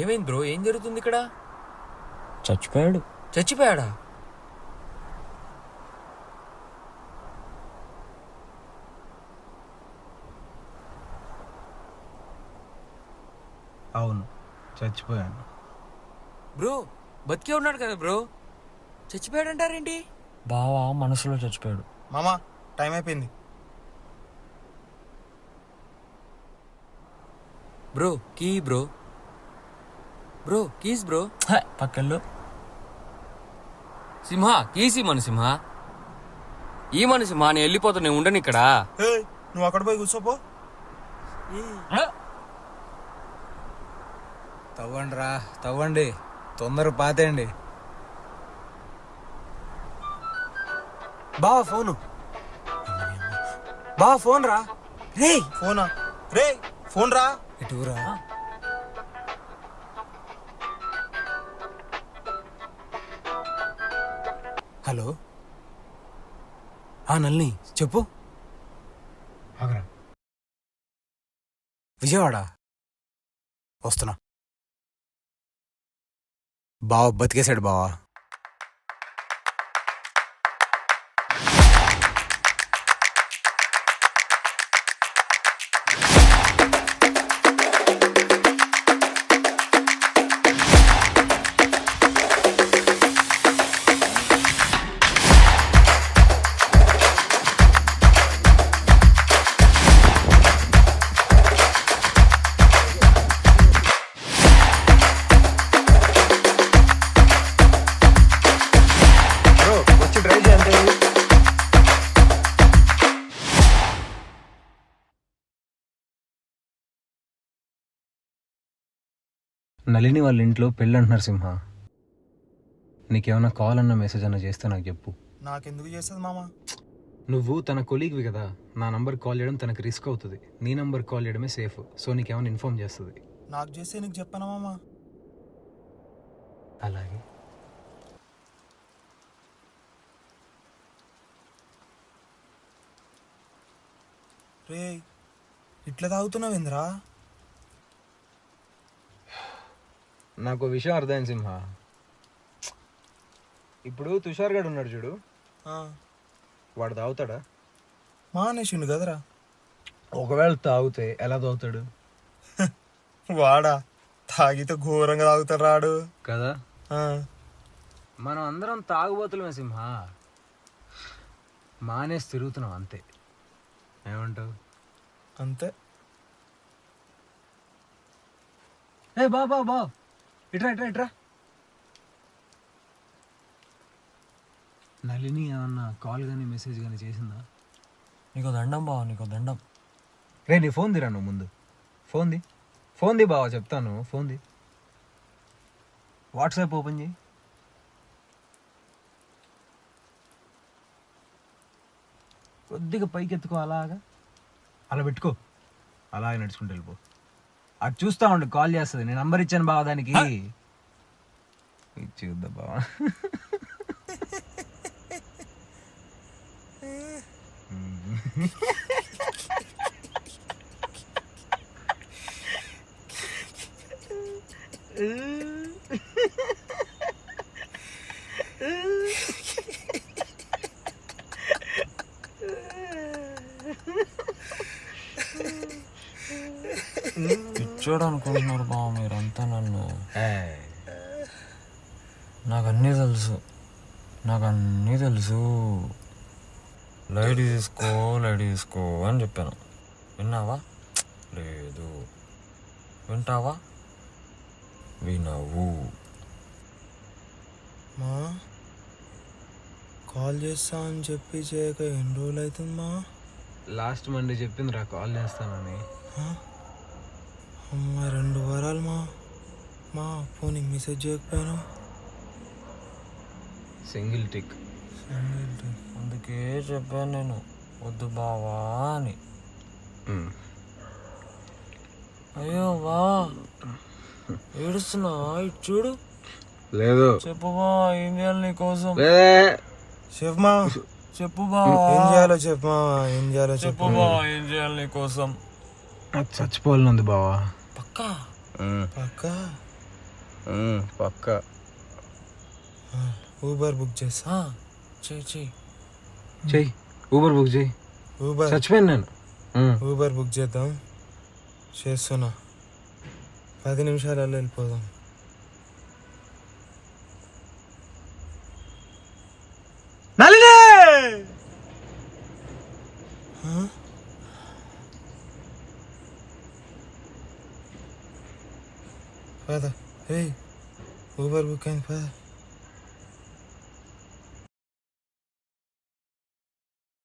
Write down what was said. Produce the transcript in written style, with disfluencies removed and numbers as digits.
ఏమైంది బ్రో? ఏం జరుగుతుంది ఇక్కడ? చచ్చిపోయాడు. చచ్చిపోయాడా? అవును, చచ్చిపోయాను. బ్రో బతికే ఉన్నాడు కదా బ్రో, చచ్చిపోయాడు అంటారేంటి? బావా మనసులో చచ్చిపోయాడు. మామా టైం అయిపోయింది. Bro key bro, bro keys bro. పక్కల్లో సింహ కీస్ ఇమ్మను సింహ. ఈ మన సింహ, నేను వెళ్ళిపోతా, నేను ఉండను ఇక్కడ. నువ్వు అక్కడ పోయి కూర్చోపో. తవ్వండి రా, తవ్వండి, తొందర పాతేయండి. బావా ఫోను, బావా ఫోన్ రా. రే ఫోనా? రే ఫోన్ రా. ఇటురా. హలో, నల్ని చెప్పు. విజయవాడ వస్తున్నా. బావ బతికేశాడు బావా. నళిని వాళ్ళ ఇంట్లో పెళ్ళి అంటున్నారు సింహ. నీకేమైనా కాల్ అన్న మెసేజ్ అన్న చేస్తే నాకు చెప్పు. నాకెందుకు చేస్తుంది మామ? నువ్వు తన కొలీగ్వి కదా, నా నంబర్ కాల్ చేయడం తనకు రిస్క్ అవుతుంది. నీ నంబర్ కాల్ చేయడమే సేఫ్. సో నీకేమైనా ఇన్ఫార్మ్ చేస్తుంది. నాకు చేస్తే నీకు చెప్పానా మామ? అలాగే. రే ఇట్లా తాగుతున్నావు ఏంద్రా? నాకు విషయం అర్థమైంది సింహ. ఇప్పుడు తుషార్ గడు ఉన్నాడు చూడు, వాడు తాగుతాడా? మానేసిండు కదరా. ఒకవేళ తాగితే ఎలా తాగుతాడు? వాడా తాగితే ఘోరంగా తాగుతాడు రాడు కదా. మనం అందరం తాగుబోతులమే సింహ, మానేసి తిరుగుతున్నాం అంతే. ఏమంటావు? అంతే. ఏ బా బా బా, ఇట్రా ఇట్రా ఇట్రా. నళిని ఏమన్నా కాల్ కానీ మెసేజ్ కానీ చేసిందా? నీకు దండం బావ, నీకు దండం. రే నీ ఫోన్ దిరా, నువ్వు ముందు ఫోన్ ది బావా, చెప్తాను. ఫోన్ ది, వాట్సాప్ ఓపెన్ చేయి. కొద్దిగా పైకి ఎత్తుకో, అలా పెట్టుకో, అలాగే నడుచుకుంటూ వెళ్ళిపో. అది చూస్తా ఉండు, కాల్ చేస్తుంది. నేను నంబర్ ఇచ్చాను బావ దానికి. చూద్దా బావా. పిచ్చోడు అనుకుంటున్నారు బావ మీరంతా నన్ను. నాకు అన్నీ తెలుసు. లైట్ తీసుకో అని చెప్పాను. విన్నావా? లేదు. వింటావా? వినవు. మా కాల్ చేస్తా అని చెప్పి చేయక ఎన్ని రోజులు అవుతుంది మా? లాస్ట్ మండే చెప్పింది రా కాల్ చేస్తానని. అమ్మ 2 వారాలు మా ఫోన్ మెసేజ్ చేయకపోయాను. Single tick. అందుకే చెప్పాను నేను వద్దు బావా అని. అయ్యో బా ఏడుస్తున్నా, ఇటు చూడు. లేదు చెప్పు బా, ఏం చేయాలి నీకోసం? చెప్పమా, చెప్పు బా, ఏం చేయాలో చెప్పమా, చెప్పు బా, ఏం చేయాలి నీకోసం? చచ్చిపోవాలని ఉంది బావా. పక్కా పక్కా పక్క ఊబర్ బుక్ చేస్తా. చెయ్యి చెయ్యి, ఊబర్ బుక్ చేయి. ఊబర్ చచ్చిపోయాను నేను. ఊబర్ బుక్ చేద్దాం. చేస్తున్నా, 10 నిమిషాలలో వెళ్ళిపోదాం. నళిని! పద, ఊబర్ బుక్ అయింది, పద.